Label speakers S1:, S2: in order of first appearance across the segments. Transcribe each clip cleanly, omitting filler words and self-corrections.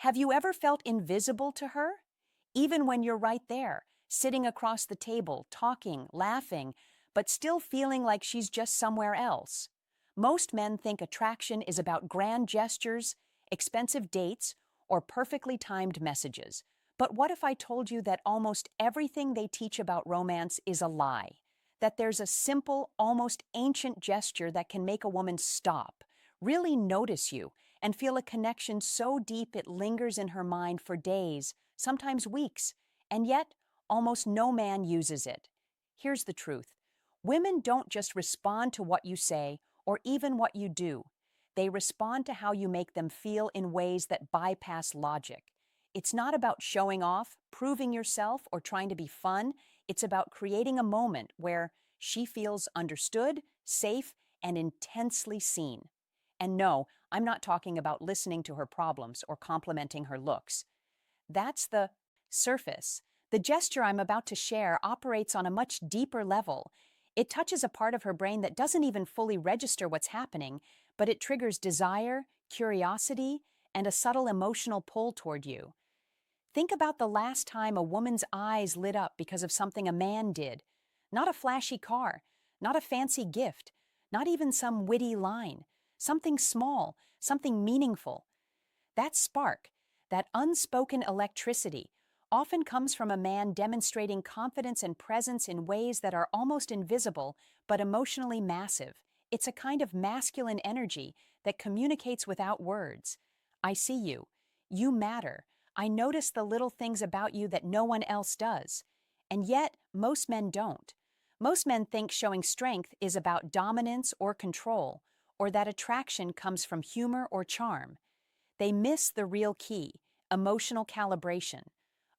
S1: Have you ever felt invisible to her? Even when you're right there, sitting across the table, talking, laughing, but still feeling like she's just somewhere else. Most men think attraction is about grand gestures, expensive dates, or perfectly timed messages. But what if I told you that almost everything they teach about romance is a lie? That there's a simple, almost ancient gesture that can make a woman stop, really notice you, and feel a connection so deep it lingers in her mind for days, sometimes weeks, and yet almost no man uses it. Here's the truth. Women don't just respond to what you say or even what you do. They respond to how you make them feel in ways that bypass logic. It's not about showing off, proving yourself, or trying to be fun. It's about creating a moment where she feels understood, safe, and intensely seen. And no, I'm not talking about listening to her problems or complimenting her looks. That's the surface. The gesture I'm about to share operates on a much deeper level. It touches a part of her brain that doesn't even fully register what's happening, but it triggers desire, curiosity, and a subtle emotional pull toward you. Think about the last time a woman's eyes lit up because of something a man did. Not a flashy car, not a fancy gift, not even some witty line. Something small, something meaningful. That spark, that unspoken electricity, often comes from a man demonstrating confidence and presence in ways that are almost invisible but emotionally massive. It's a kind of masculine energy that communicates without words. I see you. You matter. I notice the little things about you that no one else does. And yet, most men don't. Most men think showing strength is about dominance or control, or that attraction comes from humor or charm. They miss the real key, emotional calibration.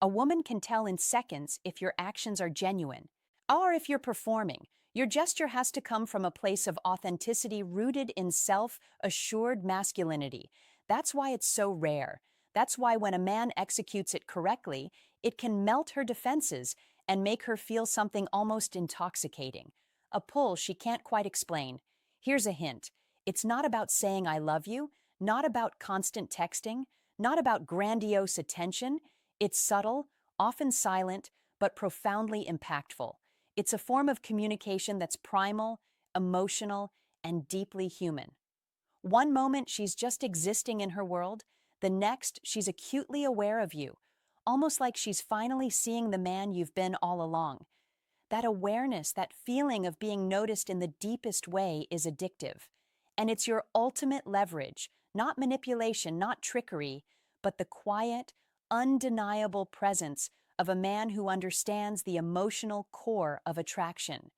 S1: A woman can tell in seconds if your actions are genuine, or if you're performing. Your gesture has to come from a place of authenticity rooted in self-assured masculinity. That's why it's so rare. That's why when a man executes it correctly, it can melt her defenses and make her feel something almost intoxicating. A pull she can't quite explain. Here's a hint. It's not about saying I love you, not about constant texting, not about grandiose attention. It's subtle, often silent, but profoundly impactful. It's a form of communication that's primal, emotional, and deeply human. One moment she's just existing in her world, the next she's acutely aware of you, almost like she's finally seeing the man you've been all along. That awareness, that feeling of being noticed in the deepest way is addictive. And it's your ultimate leverage, not manipulation, not trickery, but the quiet, undeniable presence of a man who understands the emotional core of attraction.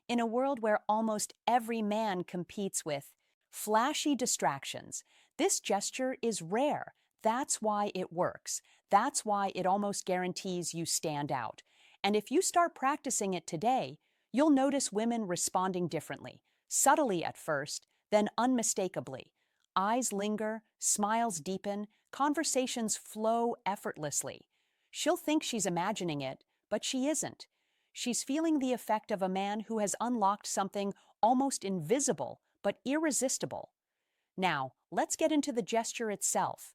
S1: In a world where almost every man competes with flashy distractions, this gesture is rare. That's why it works. That's why it almost guarantees you stand out. And if you start practicing it today, you'll notice women responding differently, subtly at first, then unmistakably. Eyes linger, smiles deepen, conversations flow effortlessly. She'll think she's imagining it, but she isn't. She's feeling the effect of a man who has unlocked something almost invisible but irresistible. Now, let's get into the gesture itself.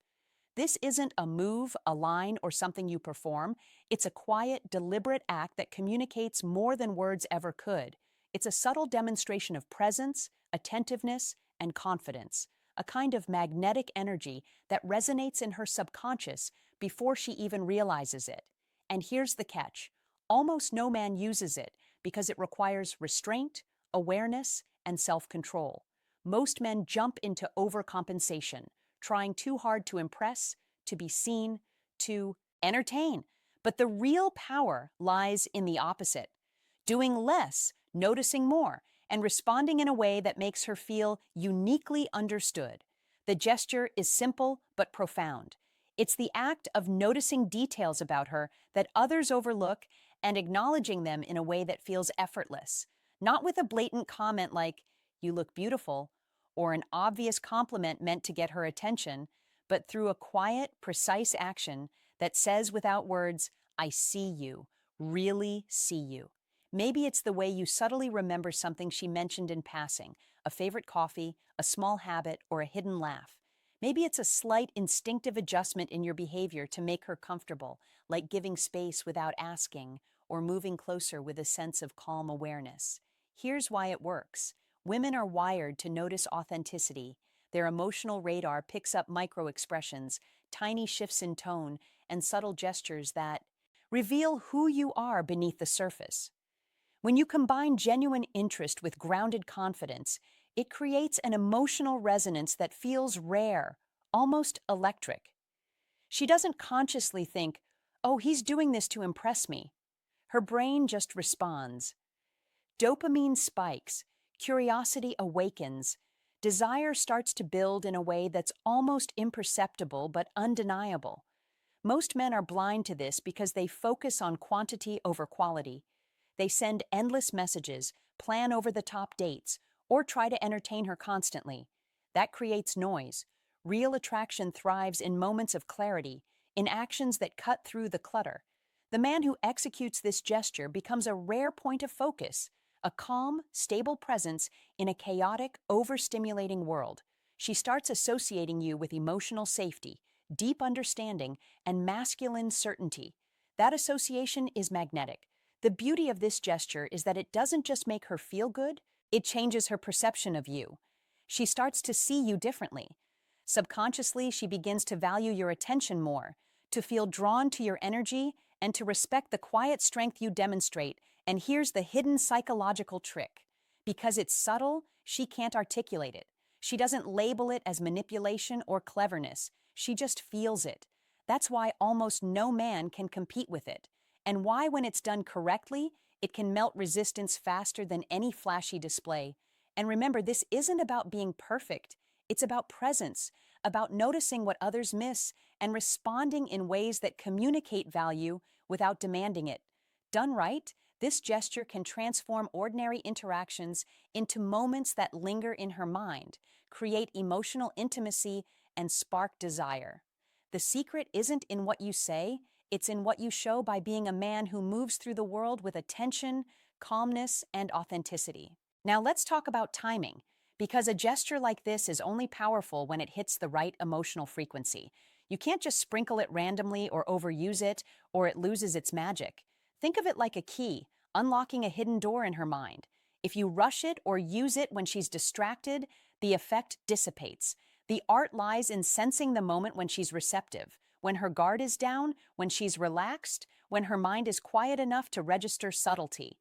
S1: This isn't a move, a line, or something you perform. It's a quiet, deliberate act that communicates more than words ever could. It's a subtle demonstration of presence, attentiveness, and confidence, a kind of magnetic energy that resonates in her subconscious before she even realizes it. And here's the catch. Almost no man uses it because it requires restraint, awareness, and self-control. Most men jump into overcompensation, trying too hard to impress, to be seen, to entertain. But the real power lies in the opposite. Doing less, noticing more, and responding in a way that makes her feel uniquely understood. The gesture is simple but profound. It's the act of noticing details about her that others overlook and acknowledging them in a way that feels effortless. Not with a blatant comment like, "You look beautiful," or an obvious compliment meant to get her attention, but through a quiet, precise action that says without words, "I see you, really see you." Maybe it's the way you subtly remember something she mentioned in passing, a favorite coffee, a small habit, or a hidden laugh. Maybe it's a slight instinctive adjustment in your behavior to make her comfortable, like giving space without asking or moving closer with a sense of calm awareness. Here's why it works. Women are wired to notice authenticity. Their emotional radar picks up micro expressions, tiny shifts in tone, and subtle gestures that reveal who you are beneath the surface. When you combine genuine interest with grounded confidence, it creates an emotional resonance that feels rare, almost electric. She doesn't consciously think, oh, he's doing this to impress me. Her brain just responds. Dopamine spikes, curiosity awakens, desire starts to build in a way that's almost imperceptible but undeniable. Most men are blind to this because they focus on quantity over quality. They send endless messages, plan over the top dates, or try to entertain her constantly. That creates noise. Real attraction thrives in moments of clarity, in actions that cut through the clutter. The man who executes this gesture becomes a rare point of focus, a calm, stable presence in a chaotic, overstimulating world. She starts associating you with emotional safety, deep understanding, and masculine certainty. That association is magnetic. The beauty of this gesture is that it doesn't just make her feel good, it changes her perception of you. She starts to see you differently. Subconsciously, she begins to value your attention more, to feel drawn to your energy, and to respect the quiet strength you demonstrate. And here's the hidden psychological trick. Because it's subtle, she can't articulate it. She doesn't label it as manipulation or cleverness. She just feels it. That's why almost no man can compete with it, and why, when it's done correctly, it can melt resistance faster than any flashy display. And remember, this isn't about being perfect. It's about presence, about noticing what others miss and responding in ways that communicate value without demanding it. Done right, this gesture can transform ordinary interactions into moments that linger in her mind, create emotional intimacy, and spark desire. The secret isn't in what you say, it's in what you show by being a man who moves through the world with attention, calmness, and authenticity. Now let's talk about timing, because a gesture like this is only powerful when it hits the right emotional frequency. You can't just sprinkle it randomly or overuse it, or it loses its magic. Think of it like a key, unlocking a hidden door in her mind. If you rush it or use it when she's distracted, the effect dissipates. The art lies in sensing the moment when she's receptive, when her guard is down, when she's relaxed, when her mind is quiet enough to register subtlety.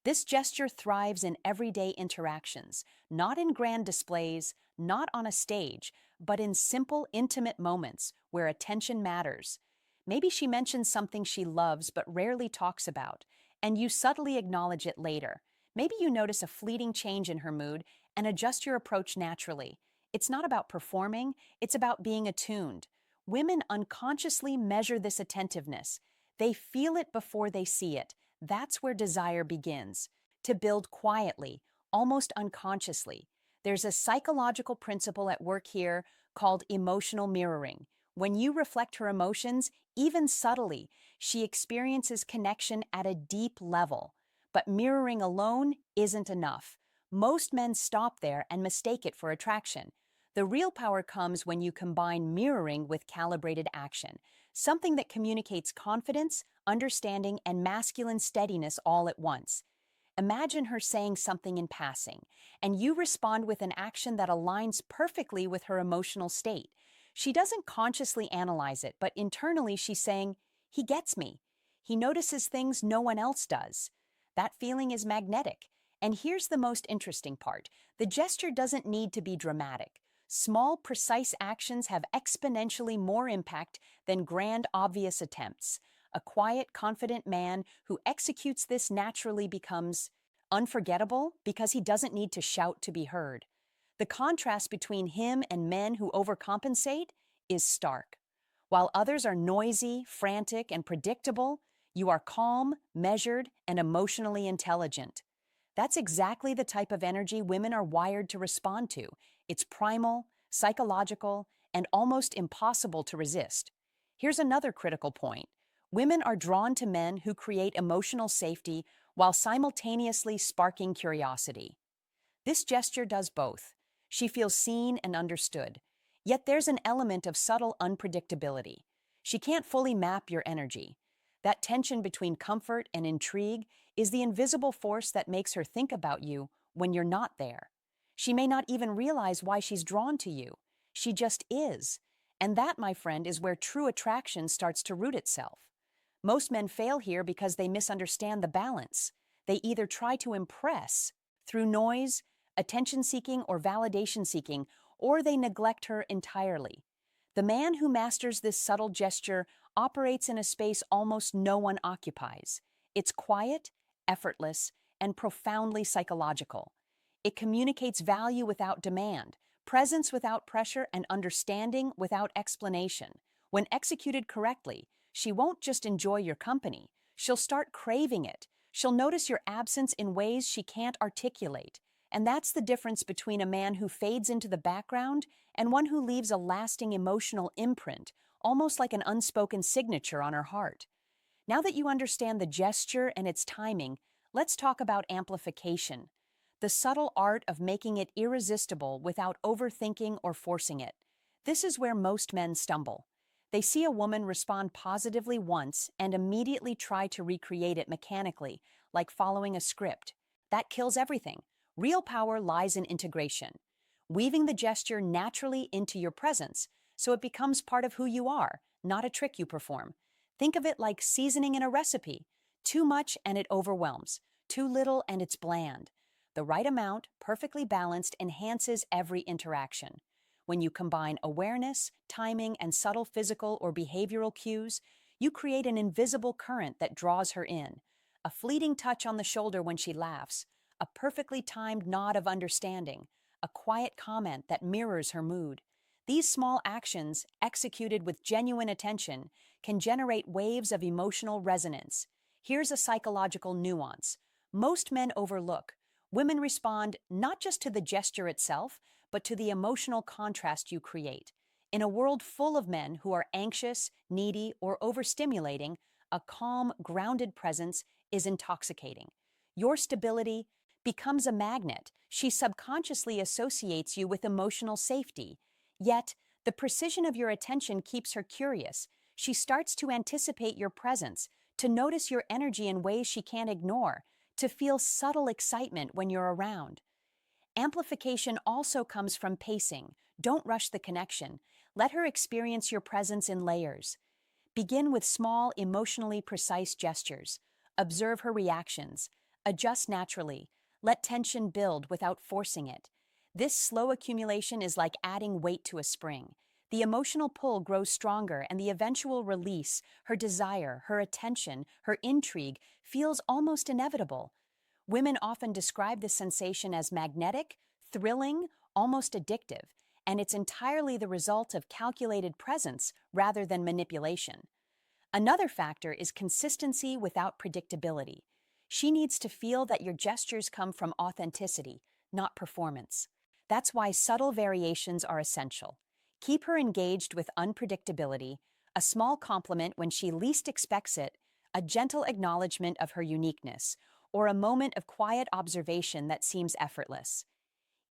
S1: This gesture thrives in everyday interactions, not in grand displays, not on a stage, but in simple, intimate moments where attention matters. Maybe she mentions something she loves but rarely talks about, and you subtly acknowledge it later. Maybe you notice a fleeting change in her mood and adjust your approach naturally. It's not about performing, it's about being attuned. Women unconsciously measure this attentiveness. They feel it before they see it. That's where desire begins. To build quietly, almost unconsciously. There's a psychological principle at work here called emotional mirroring. When you reflect her emotions, even subtly, she experiences connection at a deep level. But mirroring alone isn't enough. Most men stop there and mistake it for attraction. The real power comes when you combine mirroring with calibrated action, something that communicates confidence, understanding, and masculine steadiness all at once. Imagine her saying something in passing, and you respond with an action that aligns perfectly with her emotional state. She doesn't consciously analyze it, but internally she's saying, he gets me. He notices things no one else does. That feeling is magnetic. And here's the most interesting part. The gesture doesn't need to be dramatic. Small, precise actions have exponentially more impact than grand, obvious attempts. A quiet, confident man who executes this naturally becomes unforgettable because he doesn't need to shout to be heard. The contrast between him and men who overcompensate is stark. While others are noisy, frantic, and predictable, you are calm, measured, and emotionally intelligent. That's exactly the type of energy women are wired to respond to. It's primal, psychological, and almost impossible to resist. Here's another critical point. Women are drawn to men who create emotional safety while simultaneously sparking curiosity. This gesture does both. She feels seen and understood. Yet there's an element of subtle unpredictability. She can't fully map your energy. That tension between comfort and intrigue is the invisible force that makes her think about you when you're not there. She may not even realize why she's drawn to you. She just is. And that, my friend, is where true attraction starts to root itself. Most men fail here because they misunderstand the balance. They either try to impress through noise, attention seeking, or validation seeking, or they neglect her entirely. The man who masters this subtle gesture operates in a space almost no one occupies. It's quiet, effortless, and profoundly psychological. It communicates value without demand, presence without pressure, and understanding without explanation. When executed correctly, she won't just enjoy your company, she'll start craving it. She'll notice your absence in ways she can't articulate. And that's the difference between a man who fades into the background and one who leaves a lasting emotional imprint, almost like an unspoken signature on her heart. Now that you understand the gesture and its timing, let's talk about amplification, the subtle art of making it irresistible without overthinking or forcing it. This is where most men stumble. They see a woman respond positively once and immediately try to recreate it mechanically, like following a script. That kills everything. Real power lies in integration, weaving the gesture naturally into your presence so it becomes part of who you are, not a trick you perform. Think of it like seasoning in a recipe. Too much and it overwhelms. Too little and it's bland. The right amount, perfectly balanced, enhances every interaction. When you combine awareness, timing, and subtle physical or behavioral cues, you create an invisible current that draws her in. A fleeting touch on the shoulder when she laughs, a perfectly timed nod of understanding, a quiet comment that mirrors her mood. These small actions, executed with genuine attention, can generate waves of emotional resonance. Here's a psychological nuance. Most men overlook. Women respond not just to the gesture itself, but to the emotional contrast you create. In a world full of men who are anxious, needy, or overstimulating, a calm, grounded presence is intoxicating. Your stability becomes a magnet. She subconsciously associates you with emotional safety. Yet, the precision of your attention keeps her curious. She starts to anticipate your presence, to notice your energy in ways she can't ignore, to feel subtle excitement when you're around. Amplification also comes from pacing. Don't rush the connection. Let her experience your presence in layers. Begin with small, emotionally precise gestures. Observe her reactions. Adjust naturally. Let tension build without forcing it. This slow accumulation is like adding weight to a spring. The emotional pull grows stronger, and the eventual release, her desire, her attention, her intrigue, feels almost inevitable. Women often describe this sensation as magnetic, thrilling, almost addictive, and it's entirely the result of calculated presence rather than manipulation. Another factor is consistency without predictability. She needs to feel that your gestures come from authenticity, not performance. That's why subtle variations are essential. Keep her engaged with unpredictability, a small compliment when she least expects it, a gentle acknowledgement of her uniqueness, or a moment of quiet observation that seems effortless.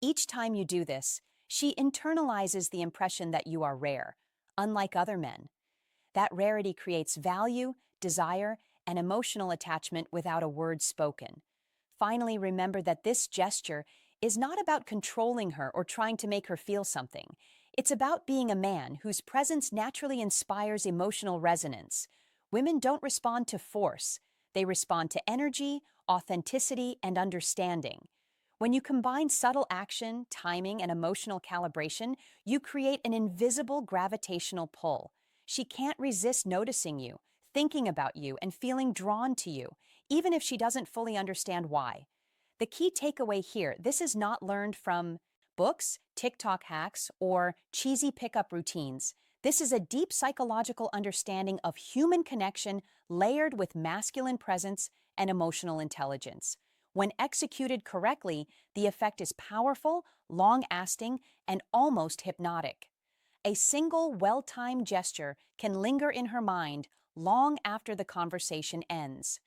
S1: Each time you do this, she internalizes the impression that you are rare, unlike other men. That rarity creates value, desire, and emotional attachment without a word spoken. Finally, remember that this gesture is not about controlling her or trying to make her feel something. It's about being a man whose presence naturally inspires emotional resonance. Women don't respond to force. They respond to energy, authenticity, and understanding. When you combine subtle action, timing, and emotional calibration, you create an invisible gravitational pull. She can't resist noticing you, thinking about you, and feeling drawn to you, even if she doesn't fully understand why. The key takeaway here, this is not learned from books, TikTok hacks, or cheesy pickup routines. This is a deep psychological understanding of human connection layered with masculine presence and emotional intelligence. When executed correctly, the effect is powerful, long-lasting, and almost hypnotic. A single, well-timed gesture can linger in her mind long after the conversation ends.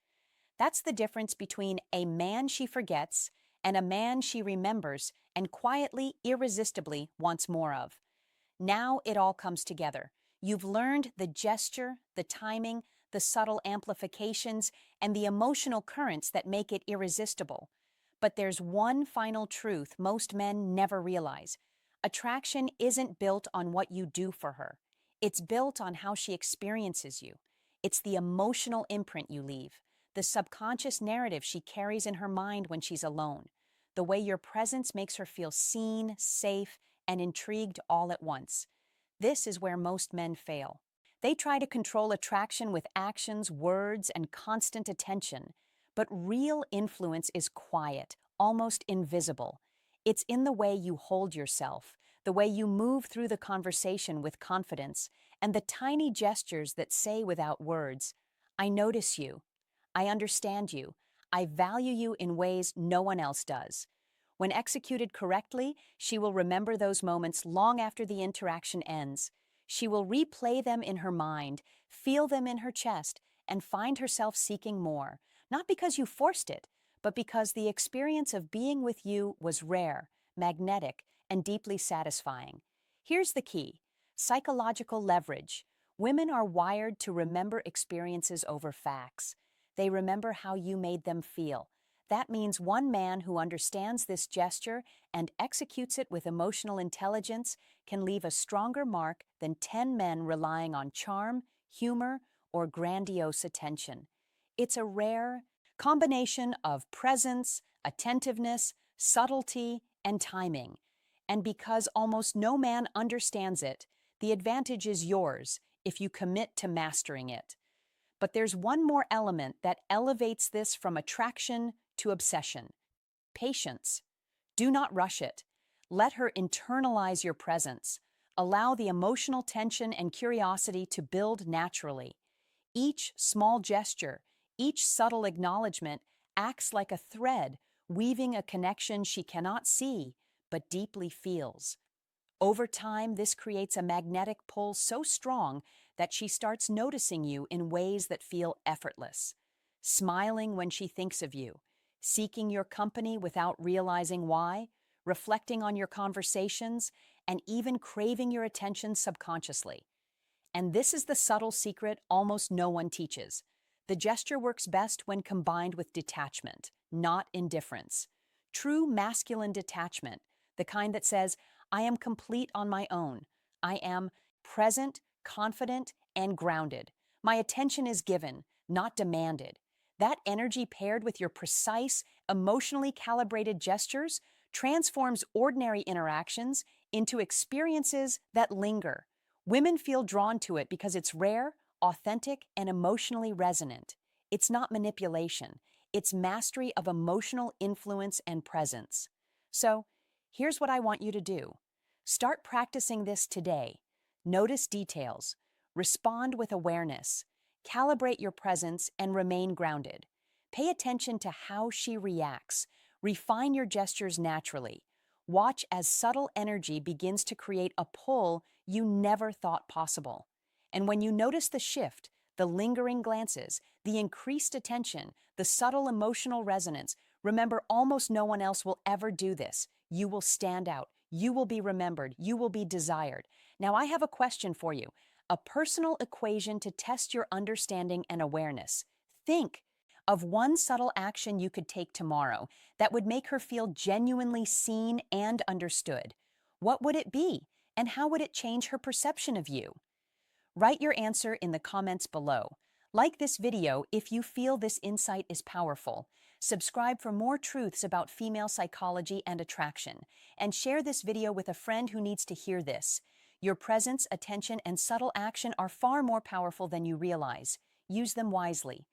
S1: That's the difference between a man she forgets and a man she remembers and quietly, irresistibly wants more of. Now it all comes together. You've learned the gesture, the timing, the subtle amplifications, and the emotional currents that make it irresistible. But there's one final truth most men never realize. Attraction isn't built on what you do for her. It's built on how she experiences you. It's the emotional imprint you leave, the subconscious narrative she carries in her mind when she's alone, the way your presence makes her feel seen, safe, and intrigued all at once. This is where most men fail. They try to control attraction with actions, words, and constant attention. But real influence is quiet, almost invisible. It's in the way you hold yourself, the way you move through the conversation with confidence, and the tiny gestures that say without words, I notice you, I understand you, I value you in ways no one else does. When executed correctly, she will remember those moments long after the interaction ends. She will replay them in her mind, feel them in her chest, and find herself seeking more, not because you forced it, but because the experience of being with you was rare, magnetic, and deeply satisfying. Here's the key: psychological leverage. Women are wired to remember experiences over facts. They remember how you made them feel. That means one man who understands this gesture and executes it with emotional intelligence can leave a stronger mark than 10 men relying on charm, humor, or grandiose attention. It's a rare combination of presence, attentiveness, subtlety, and timing. And because almost no man understands it, the advantage is yours if you commit to mastering it. But there's one more element that elevates this from attraction to obsession: patience. Do not rush it. Let her internalize your presence. Allow the emotional tension and curiosity to build naturally. Each small gesture, each subtle acknowledgement acts like a thread, weaving a connection she cannot see, but deeply feels. Over time, this creates a magnetic pull so strong that she starts noticing you in ways that feel effortless, smiling when she thinks of you, seeking your company without realizing why, reflecting on your conversations, and even craving your attention subconsciously. And this is the subtle secret almost no one teaches. The gesture works best when combined with detachment, not indifference. True masculine detachment, the kind that says, I am complete on my own. I am present, confident, and grounded. My attention is given, not demanded. That energy paired with your precise, emotionally calibrated gestures transforms ordinary interactions into experiences that linger. Women feel drawn to it because it's rare, authentic, and emotionally resonant. It's not manipulation. It's mastery of emotional influence and presence. So, here's what I want you to do. Start practicing this today. Notice details. Respond with awareness. Calibrate your presence and remain grounded. Pay attention to how she reacts. Refine your gestures naturally. Watch as subtle energy begins to create a pull you never thought possible. And when you notice the shift, the lingering glances, the increased attention, the subtle emotional resonance, remember, almost no one else will ever do this. You will stand out. You will be remembered. You will be desired. Now, I have a question for you, a personal equation to test your understanding and awareness. Think of one subtle action you could take tomorrow that would make her feel genuinely seen and understood. What would it be, and how would it change her perception of you? Write your answer in the comments below. Like this video if you feel this insight is powerful. Subscribe for more truths about female psychology and attraction. And share this video with a friend who needs to hear this. Your presence, attention, and subtle action are far more powerful than you realize. Use them wisely.